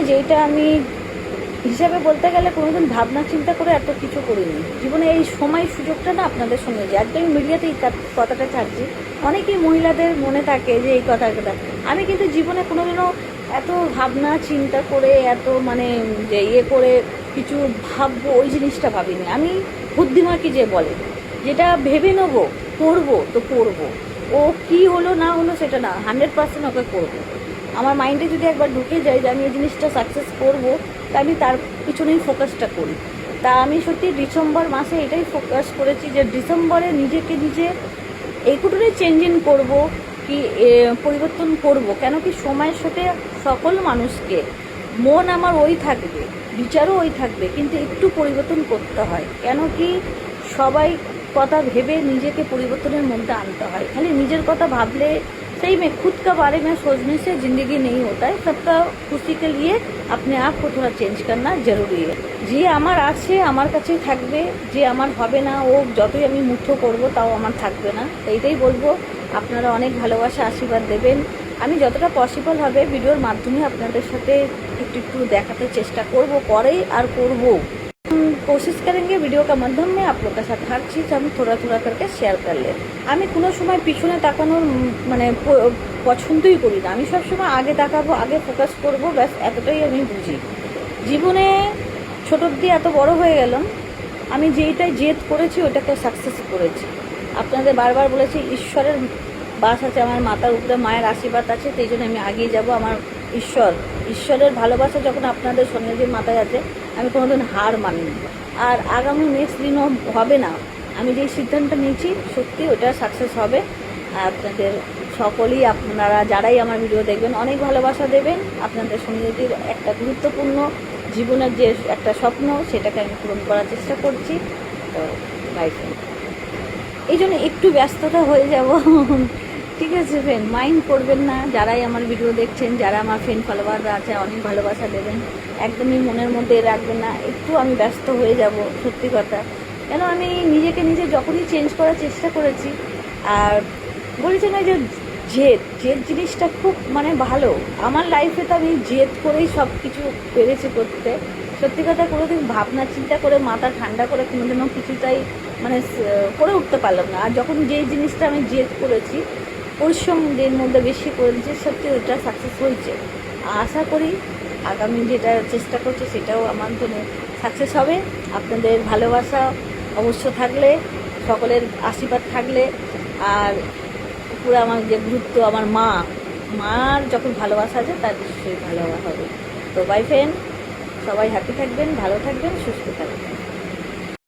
যেইটা আমি হিসাবে বলতে গেলে কোনোদিন ভাবনা চিন্তা করে এত কিছু করিনি জীবনে। এই সময় সুযোগটা না আপনাদের সঙ্গে যে আজকে আমি মিডিয়াতে এই কথাটা ছাড়ছি, অনেকেই মহিলাদের মনে থাকে যে এই কথাটা। আমি কিন্তু জীবনে কোনোদিনও এত ভাবনা চিন্তা করে এত মানে যে করে কিছু ভাববো ওই জিনিসটা ভাবিনি। আমি বুদ্ধিমাকি যে বলে যেটা ভেবে নেবো করবো তো করবো, ও কি হলো না হলো সেটা না, 100% ওকে করবো। আমার মাইন্ডে যদি একবার ঢুকে যায় যে আমি এই জিনিসটা সাকসেস করবো, তা আমি তার পিছনেই ফোকাসটা করি। তা আমি সত্যি ডিসেম্বর মাসে এটাই ফোকাস করেছি যে ডিসেম্বরে নিজেকে নিজে এইটুকুটাই চেঞ্জিং করব কি পরিবর্তন করব। কেন কি সময়ের সাথে সকল মানুষকে মন আমার ওই থাকবে, বিচারও ওই থাকবে, কিন্তু একটু পরিবর্তন করতে হয়। কেন কি সবাই কথা ভেবে নিজেকে পরিবর্তনের মধ্যে আনতে হয়। খালি নিজের কথা ভাবলে सही में खुद का बारे में सोचने से ज़िंदगी नहीं होता है। सबका खुशी के लिए अपने आप को थोड़ा चेंज करना जरूरी है। যে আমার আছে আমার কাছেই থাকবে, যে আমার হবে না ও যতই আমি মুঠো করব তাও আমার থাকবে না। এইটাই বলবো, আপনারা অনেক ভালোবাসা আশীর্বাদ দেবেন। আমি যতটা পসিবল হবে ভিডিওর মাধ্যমে আপনাদের সাথে একটু একটু দেখাতে চেষ্টা করব, পরেই আর করব। कोशिश करेंगे वीडियो का माध्यम में आप लोग के साथ हर चीज़ हम थोड़ा थोड़ा करके शेयर कर ले। আমি কোনো সময় পিছনে তাকানোর মানে পছন্দই করি না। আমি সবসময় আগে তাকাবো, আগে ফোকাস করব, ব্যাস এতটাই আমি বুঝি। জীবনে ছোটোর দিয়ে এত বড় হয়ে গেলাম, আমি যেইটাই জেদ করেছি ওটাকে সাকসেস করেছি। আপনাদের বারবার বলেছি ঈশ্বরের বাস আছে আমার মাথার উপরে, মায়ের আশীর্বাদ আছে, সেই জন্য আমি আগিয়ে যাব। আমার ঈশ্বরের ভালোবাসা যখন আপনাদের সঙ্গে যে মাথায় আছে, আমি কোনোদিন হার মানিনি। আর আগামী নেক্সট দিনও হবে না। আমি যে সিদ্ধান্ত নিয়েছি সত্যি ওটা সাকসেস হবে। আপনাদের সকলেই, আপনারা যারাই আমার ভিডিও দেখবেন অনেক ভালোবাসা দেবেন। আপনাদের সঙ্গে যে একটা গুরুত্বপূর্ণ জীবনের যে একটা স্বপ্ন সেটাকে আমি পূরণ করার চেষ্টা করছি। তো বাই ফ্রেন্ড, এই জন্য একটু ব্যস্ততা হয়ে যাব, ঠিক আছে ফ্রেন্ড, মাইন্ড করবেন না। যারাই আমার ভিডিও দেখছেন, যারা আমার ফ্রেন্ড ফলোয়াররা আছে, অনেক ভালোবাসা দেবেন, একদমই মনের মধ্যে রাখবেন না। একটু আমি ব্যস্ত হয়ে যাব, সত্যি কথা। কেন আমি নিজেকে নিজে যখনই চেঞ্জ করার চেষ্টা করেছি, আর বলেছি না যে জেদ জিনিসটা খুব মানে ভালো। আমার লাইফে তো আমি জেদ করেই সব কিছু পেরেছি করতে। সত্যি কথা, কোনোদিন ভাবনা চিন্তা করে মাথা ঠান্ডা করে কোনোদিনও কিছুটাই মানে করে উঠতে পারলাম না। আর যখন যেই জিনিসটা আমি জেদ করেছি, পরিশ্রম যের মধ্যে বেশি করেছি, সত্যি ওইটা সাকসেস হয়েছে। আশা করি আগামী যেটা চেষ্টা করছি সেটাও আমার জন্য সাকসেস হবে। আপনাদের ভালোবাসা অবশ্য থাকলে, সকলের আশীর্বাদ থাকলে, আর পুরো আমার যে গুরুত্ব, আমার মার যখন ভালোবাসা আছে তার নিশ্চয়ই ভালোবাসা হবে। তো বাই ফ্রেন্ড, সবাই হ্যাপি থাকবেন, ভালো থাকবেন, সুস্থ থাকবেন।